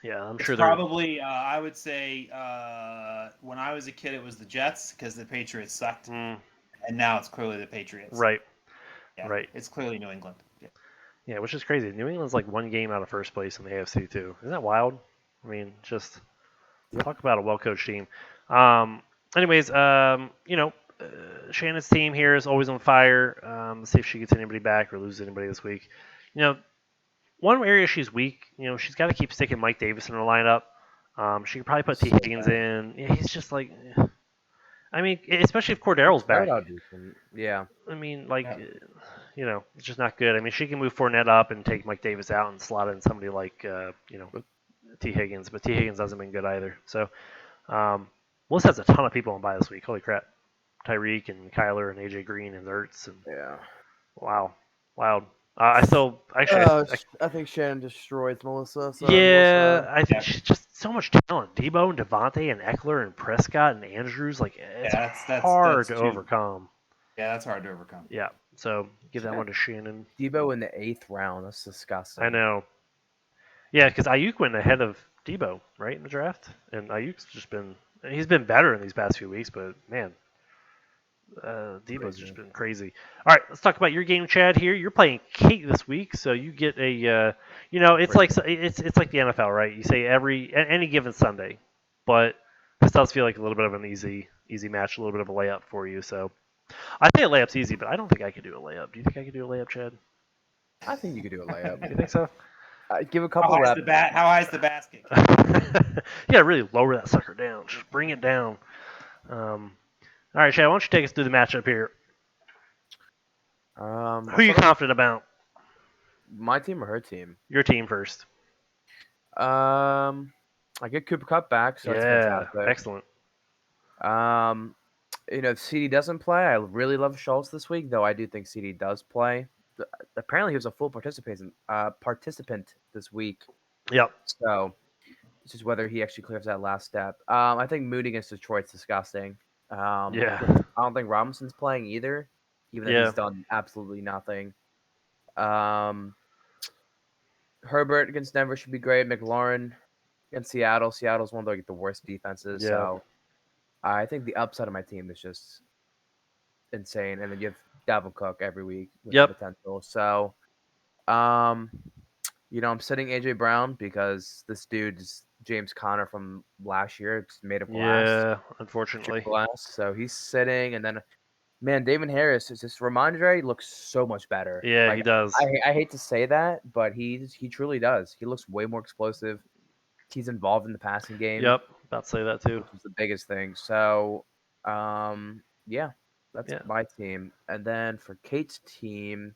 Yeah, I'm it's sure they're. probably I would say when I was a kid it was the Jets because the Patriots sucked, Mm, and now it's clearly the Patriots. right, Yeah, right. it's clearly New England. Yeah. Yeah, which is crazy. New England's like one game out of first place in the AFC too. Isn't that wild? I mean, just Yep. talk about a well-coached team. Anyways, Shannon's team here is always on fire. Let's see if she gets anybody back or loses anybody this week. You know, one area she's weak. She's got to keep sticking Mike Davis in her lineup. She could probably put T. So Higgins bad. in. Yeah, he's just like, I mean, especially if Cordarrelle's Started back. out decent. Yeah. I mean, like, Yeah. it's just not good. I mean, she can move Fournette up and take Mike Davis out and slot in somebody like, T. Higgins, but T. Higgins hasn't been good either. So, Melissa has a ton of people on bye this week. Holy crap. Tyreek and Kyler and AJ Green and Ertz and Yeah. wow, wild. I still actually, I think Shannon destroys Melissa. So yeah, Melissa. I think Yeah. she's just so much talent. Debo and Devontae and Eckler and Prescott and Andrews, like it's Yeah, hard that's to too. overcome. Yeah, that's hard to overcome. Yeah, so give She that got one to Shannon. Debo in the 8th round. That's disgusting. I know. Yeah, because Ayuk went ahead of Debo, right, in the draft, and Ayuk's just he's been better in these past few weeks, but man, Debo's just Crazy. been crazy. All right, let's talk about your game, Chad. Here, you're playing Kate this week, so you get it's like it's like the NFL, right? You say any given Sunday, but this does feel like a little bit of an easy match, a little bit of a layup for you. So I think a layup's easy, but I don't think I could do a layup. Do you think I could do a layup, Chad? I think you could do a layup. You think so? Give a couple reps. How high is the basket? You gotta really lower that sucker down. Just bring it down. All right, Chad, why don't you take us through the matchup here? Who are you confident about? My team or her team? Your team first. I get Cooper Cup back, so that's Yeah, fantastic. excellent. If CD doesn't play, I really love Schultz this week, though I do think CD does play. Apparently, he was a full participant this week. Yep. So it's just whether he actually clears that last step. I think Moody against Detroit's disgusting. Yeah. I don't think Robinson's playing either, even though Yeah. he's done absolutely nothing. Herbert against Denver should be great. McLaurin against Seattle. Seattle's one of the worst defenses. Yeah. So I think the upside of my team is just insane. And then you have Dalvin Cook every week with Yep. the potential. So, I'm sitting AJ Brown because this dude is James Conner from last year. It's made of glass, Yeah, chipped unfortunately. glass. So he's sitting, and then man, Damon Harris is this Ramondre looks so much better. Yeah, he Like does. I hate to say that, but he truly does. He looks way more explosive. He's involved in the passing game, Yep, about to say that too. which is the biggest thing. So, yeah, that's Yeah. my team. And then for Kate's team,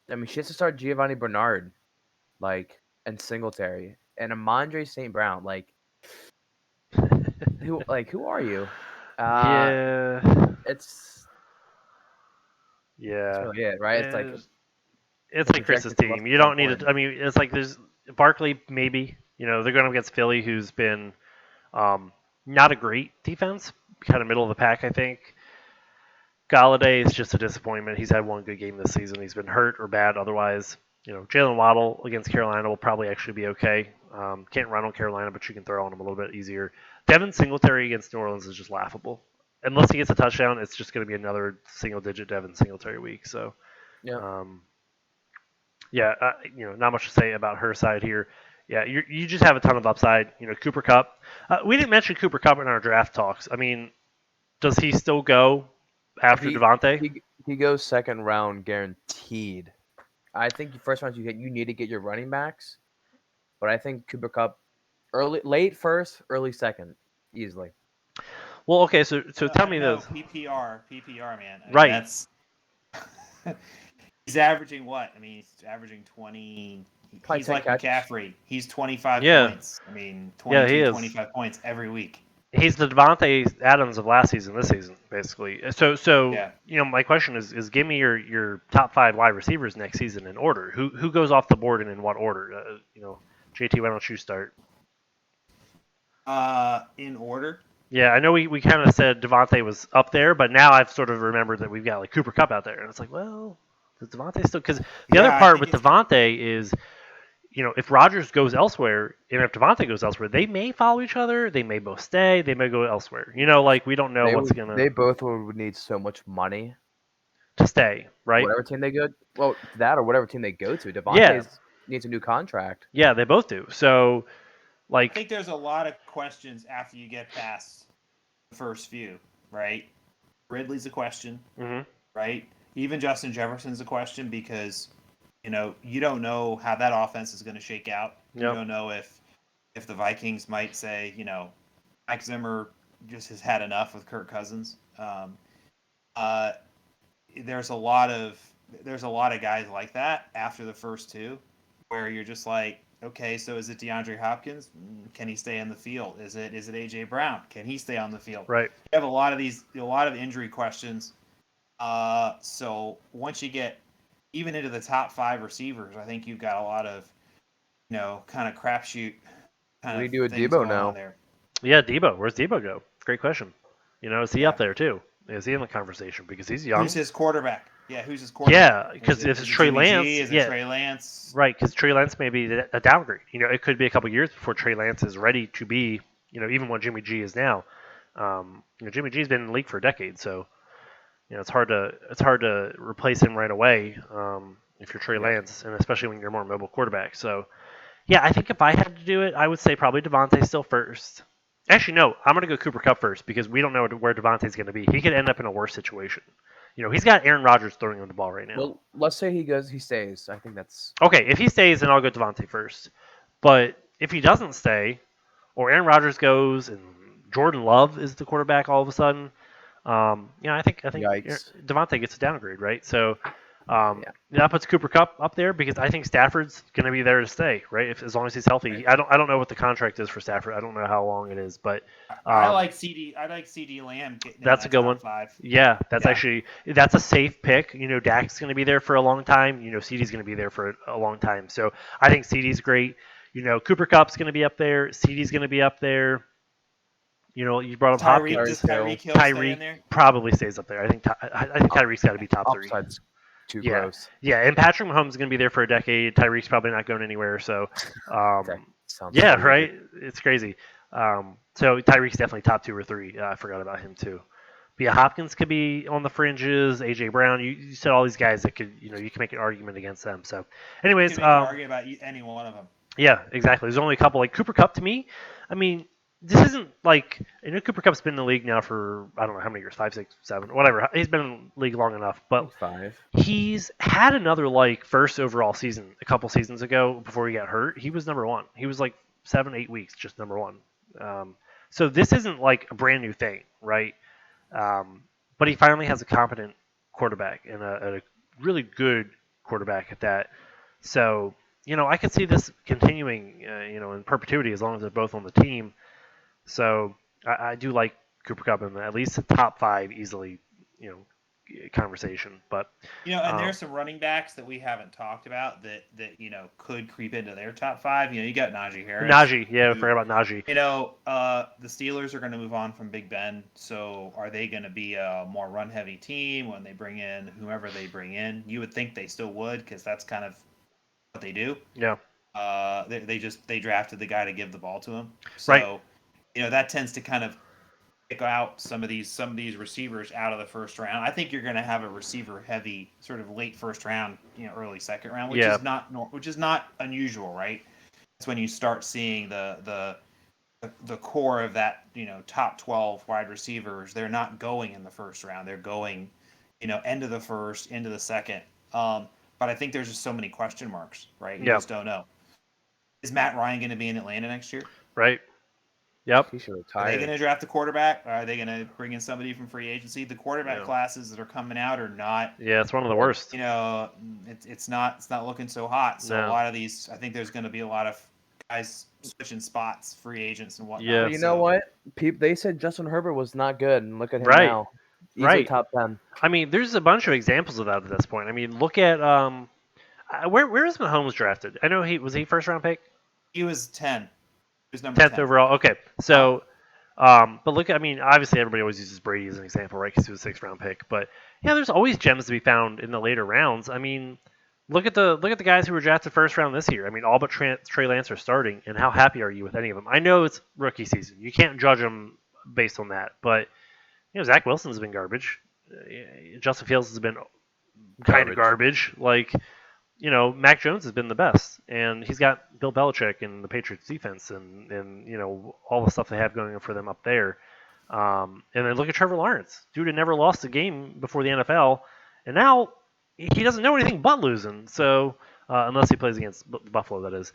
I mean, she has to start Giovanni Bernard, like, and Singletary, and Amandre St. Brown. Who are you? Uh, Yeah. it's that's Yeah. really it, right? It's like It's the like Chris's projected to team. less You than 10 don't need it. points. I mean, it's like there's Barkley maybe. They're going up against Philly, who's been not a great defense, kind of middle of the pack, I think. Galladay is just a disappointment. He's had one good game this season. He's been hurt or bad otherwise. Jalen Waddle against Carolina will probably actually be okay. Can't run on Carolina, but you can throw on him a little bit easier. Devin Singletary against New Orleans is just laughable. Unless he gets a touchdown, it's just going to be another single-digit Devin Singletary week. So, Yeah. um, yeah, not much to say about her side here. Yeah, you just have a ton of upside. Cooper Cup. We didn't mention Cooper Cup in our draft talks. I mean, does he still go after He Devontae? he goes second round guaranteed. I think first round you need to get your running backs, but I think Cooper Cup late first, early second, easily. Well, okay, so tell me No, this. PPR, man. I mean, Right. that's he's averaging what? I mean, he's averaging 20. Probably He's 10 like catches. McCaffrey. He's 25 Yeah. points. I mean, Yeah, 22, he is. 25 points every week. He's the Devontae Adams of last season, this season, basically. So Yeah. my question is give me your top 5 wide receivers next season in order. Who goes off the board and in what order? JT, why don't you start? In order. Yeah, I know we kind of said Devontae was up there, but now I've sort of remembered that we've got like Cooper Cup out there, and it's like, well, does Devontae still? Because the other I part think with it's Devontae is, if Rodgers goes elsewhere and if Devontae goes elsewhere, they may follow each other. They may both stay. They may go elsewhere. Like we don't know what's They gonna both would need so much money. to stay, right? Whatever team they go, well, that or whatever team they go to. Yeah. Devontae needs a new contract. Yeah, they both do. So, I think there's a lot of questions after you get past the first few, right? Ridley's a question, mhm. right? Even Justin Jefferson's a question because you don't know how that offense is going to shake out. Yep. You don't know if the Vikings might say, Mike Zimmer just has had enough with Kirk Cousins. There's a lot of guys like that after the first two, where you're just like, okay, so is it DeAndre Hopkins? Can he stay on the field? Is it AJ Brown? Can he stay on the field? Right. You have a lot of injury questions. So once you get even into the top 5 receivers, I think you've got a lot of, kind of crapshoot kind What do you of do with things Debo going now? on there. Yeah, Debo. Where's Debo go? Great question. Is he Yeah. up there too? Is he in the conversation because he's young? Who's his quarterback? Yeah, who's his quarterback? Yeah, because if it's is it Trey Jimmy Lance, G? Is it yeah, Trey Lance? right. Because Trey Lance may be a downgrade. It could be a couple years before Trey Lance is ready to be, even what Jimmy G is now. Jimmy G's been in the league for a decade, so it's hard to replace him right away if you're Trey Lance, and especially when you're a more mobile quarterback. So, yeah, I think if I had to do it, I would say probably Devontae still first. Actually, no, I'm going to go Cooper Cup first because we don't know where Devontae's going to be. He could end up in a worse situation. He's got Aaron Rodgers throwing him the ball right now. Well, let's say he stays. I think that's Okay, if he stays, then I'll go Devontae first. But if he doesn't stay, or Aaron Rodgers goes and Jordan Love is the quarterback all of a sudden, I think Yikes. Devontae gets a downgrade, right? So that puts Cooper Cup up there because I think Stafford's going to be there to stay, right? As long as he's healthy. Right. I don't know what the contract is for Stafford. I don't know how long it is, but I like CD Lamb getting in that's that a good top one. 5. Yeah, that's a safe pick. Dak's going to be there for a long time. CD's going to be there for a long time. So I think CD's great. Cooper Cup's going to be up there. CD's going to be up there. You brought up Hopkins. Does Tyreek Hill stay in there? Probably stays up there. I think Tyreek's got to be top 3. upside's too Yeah. gross. Yeah, and Patrick Mahomes is going to be there for a decade. Tyreek's probably not going anywhere. So, That sounds yeah, crazy. right. It's crazy. So Tyreek's definitely top 2 or 3. I forgot about him too. But yeah, Hopkins could be on the fringes. AJ Brown. You said all these guys that could, you can make an argument against them. So, anyways, You can argue about any one of them. Yeah, exactly. There's only a couple. Like Cooper Cup to me, I mean, this isn't like I know Cooper Cup's been in the league now for I don't know how many years, 5, 6, 7, whatever. He's been in the league long enough, I but think 5. he's had another like first overall season a couple seasons ago before he got hurt. He was number one. He was like 7, 8 weeks just number one. Um, so this isn't like a brand new thing, right? But he finally has a competent quarterback and a really good quarterback at that. So I could see this continuing, in perpetuity as long as they're both on the team. So I do like Cooper Cup in at least a top 5 easily, conversation. But And there's some running backs that we haven't talked about that could creep into their top 5. You got Najee Harris. Najee, yeah, I forgot about Najee. The Steelers are going to move on from Big Ben, so are they going to be a more run-heavy team when they bring in whomever they bring in? You would think they still would, because that's kind of what they do. Yeah. They drafted the guy to give the ball to him. So, right. That tends to kind of pick out some of these receivers out of the first round. I think you're going to have a receiver heavy sort of late first round, early second round, which is not unusual, right? That's when you start seeing the core of that, top 12 wide receivers. They're not going in the first round. They're going, end of the first, into the second. But I think there's just so many question marks, right? You just don't know. Is Matt Ryan going to be in Atlanta next year? Right. Yep. He should retire. Are they going to draft a quarterback? Or are they going to bring in somebody from free agency? The quarterback classes that are coming out are not. Yeah, it's one of the worst. It's not looking so hot. So a lot of these, I think there's going to be a lot of guys switching spots, free agents and whatnot. Yeah. You know what? They said Justin Herbert was not good, and look at him now. Easily top 10. I mean, there's a bunch of examples of that at this point. I mean, look at where is Mahomes drafted? I know he first round pick. He was 10. He was number 10 overall. Okay, so. But look, I mean, obviously everybody always uses Brady as an example, right? Because he was a 6th round pick. But yeah, there's always gems to be found in the later rounds. I mean, look at the guys who were drafted first round this year. I mean, all but Trey Lance are starting, and how happy are you with any of them? I know it's rookie season; you can't judge them based on that. But Zach Wilson's been garbage. Justin Fields has been kind of garbage. Like, Mac Jones has been the best, and he's got Bill Belichick and the Patriots defense, and all the stuff they have going for them up there. And then look at Trevor Lawrence, dude had never lost a game before the NFL, and now he doesn't know anything but losing. So unless he plays against Buffalo, that is.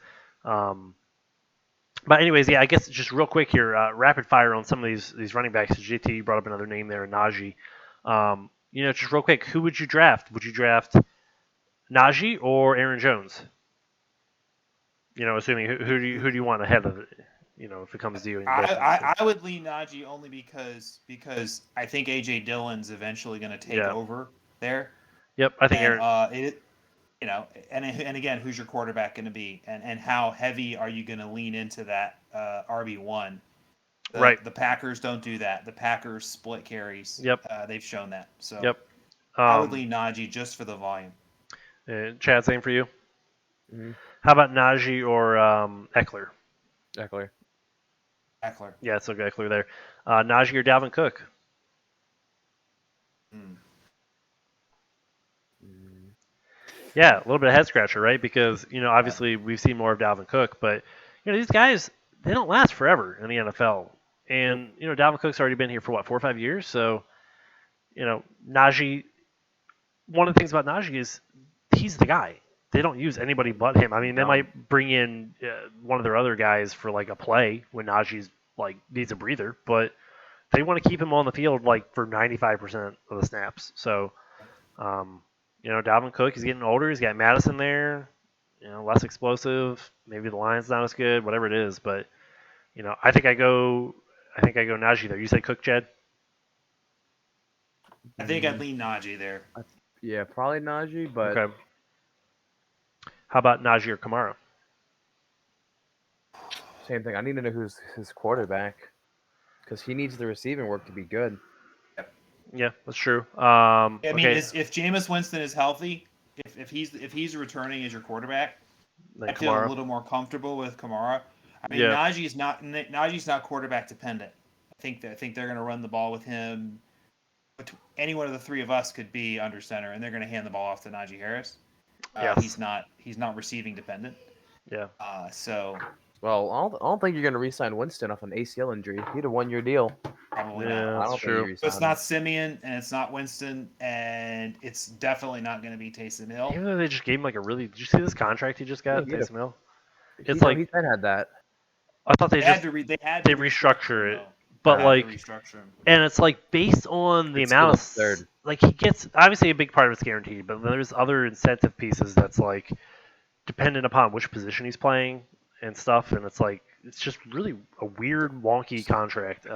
But anyways, yeah, I guess just real quick here, rapid fire on some of these running backs. JT brought up another name there, Najee. Just real quick, who would you draft? Would you draft Najee or Aaron Jones? Assuming who do you want ahead of it? If it comes to you. I would lean Najee only because I think AJ Dillon's eventually going to take over there. Yep, I think Aaron. And again, who's your quarterback going to be, and how heavy are you going to lean into that RB1? Right. The Packers don't do that. The Packers split carries. Yep. They've shown that. So. Yep. I would lean Najee just for the volume. Chad, same for you. Mm-hmm. How about Najee or Eckler? Eckler. Yeah, it's okay, Eckler there. Najee or Dalvin Cook? Yeah, a little bit of head scratcher, right? Because obviously we've seen more of Dalvin Cook, but these guys, they don't last forever in the NFL. And Dalvin Cook's already been here for 4 or 5 years, so Najee. One of the things about Najee is he's the guy. They don't use anybody but him. I mean, they might bring in one of their other guys for like a play when Najee's like needs a breather, but they want to keep him on the field like for 95% of the snaps. So, Dalvin Cook, he's getting older. He's got Madison there, less explosive. Maybe the line's not as good, whatever it is. But I think I go Najee there. You say Cook, Jed? I think I'd lean Najee there. Yeah, probably Najee, but okay. How about Najee or Kamara? Same thing. I need to know who's his quarterback because he needs the receiving work to be good. Yeah, that's true. I mean, if Jameis Winston is healthy, if he's returning as your quarterback, I feel a little more comfortable with Kamara. I mean, Najee's not quarterback dependent. I think they're going to run the ball with him. Any one of the three of us could be under center, and they're going to hand the ball off to Najee Harris. He's not receiving dependent. Yeah. So Well, I don't think you're going to re-sign Winston off an ACL injury. He had a 1-year deal. probably Yeah, not. I that's don't think you true. So it's re-sign not him. Simeon and it's not Winston and it's definitely not going to be Taysom Hill. Even though they just gave him like a really. Did you see this contract he just Yeah, got? he had a- Taysom Hill. He, It's no, like he then had that. I thought they just They had they to restructure him restructure it, though. They but Uh, had to like, restructure him. and it's like based on the It's still amount of absurd. like he gets. Obviously, a big part of it's guaranteed, but there's other incentive pieces that's like dependent upon which position he's playing and stuff, and it's like it's just really a weird, wonky contract.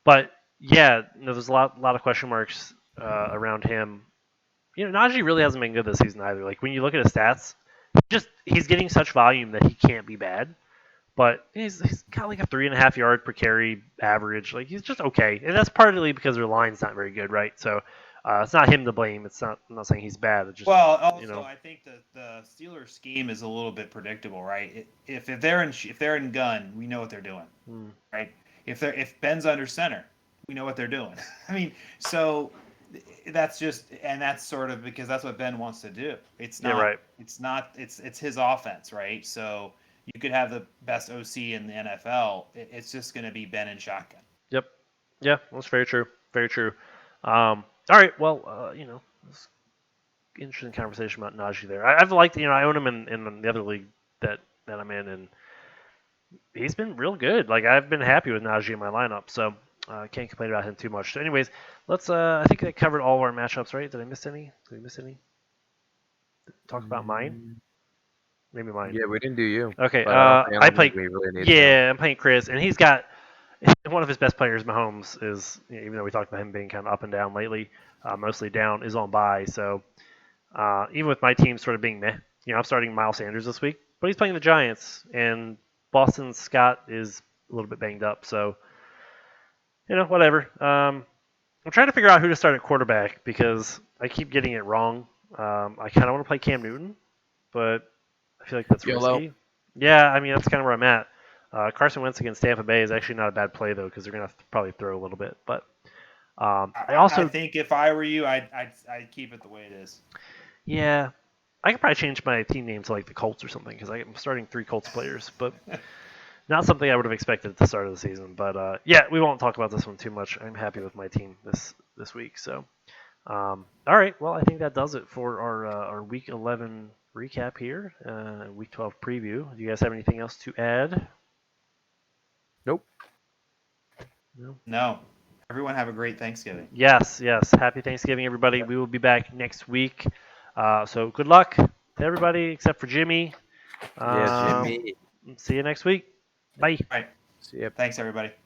But yeah, there's a lot of question marks around him. Najee really hasn't been good this season either. Like when you look at his stats, he's getting such volume that he can't be bad. But he's got like a 3.5 yard per carry average. Like he's just okay, and that's partly because their line's not very good, right? So it's not him to blame. It's not. I'm not saying he's bad. It's just Well, also I think the Steelers scheme is a little bit predictable, right? If they're in gun, we know what they're doing, right? If Ben's under center, we know what they're doing. I mean, so that's sort of because that's what Ben wants to do. It's not. Yeah, right. It's not. It's his offense, right? So you could have the best OC in the NFL. It's just going to be Ben and shotgun. Yep. Yeah, that's very true. Very true. All right. Well, it's interesting conversation about Najee there. I've liked. I own him in the other league that I'm in, and he's been real good. Like I've been happy with Najee in my lineup, so can't complain about him too much. So, anyways, let's. I think that covered all of our matchups, right? Did I miss any? Did we miss any? Talk about mine. Maybe mine. Yeah, we didn't do you. Okay. But I don't play. think we really need to. Yeah, I'm playing Chris, and he's got one of his best players. Mahomes is, even though we talked about him being kind of up and down lately, mostly down, is on bye. So even with my team sort of being meh, I'm starting Miles Sanders this week, but he's playing the Giants, and Boston Scott is a little bit banged up. So whatever. I'm trying to figure out who to start at quarterback because I keep getting it wrong. I kind of want to play Cam Newton, but I feel like that's YOLO. risky. Yeah, I mean that's kind of where I'm at. Carson Wentz against Tampa Bay is actually not a bad play though because they're gonna probably throw a little bit. But I think if I were you, I'd keep it the way it is. Yeah, I could probably change my team name to like the Colts or something because I'm starting 3 Colts players, but not something I would have expected at the start of the season. But yeah, we won't talk about this one too much. I'm happy with my team this week. So all right, well I think that does it for our Week 11 recap here, Week 12 preview. Do you guys have anything else to add? Nope. No. Everyone have a great Thanksgiving. Yes. Happy Thanksgiving, everybody. We will be back next week. So good luck to everybody except for Jimmy. Yeah, Jimmy. See you next week. Bye. All right. See ya. Thanks, everybody.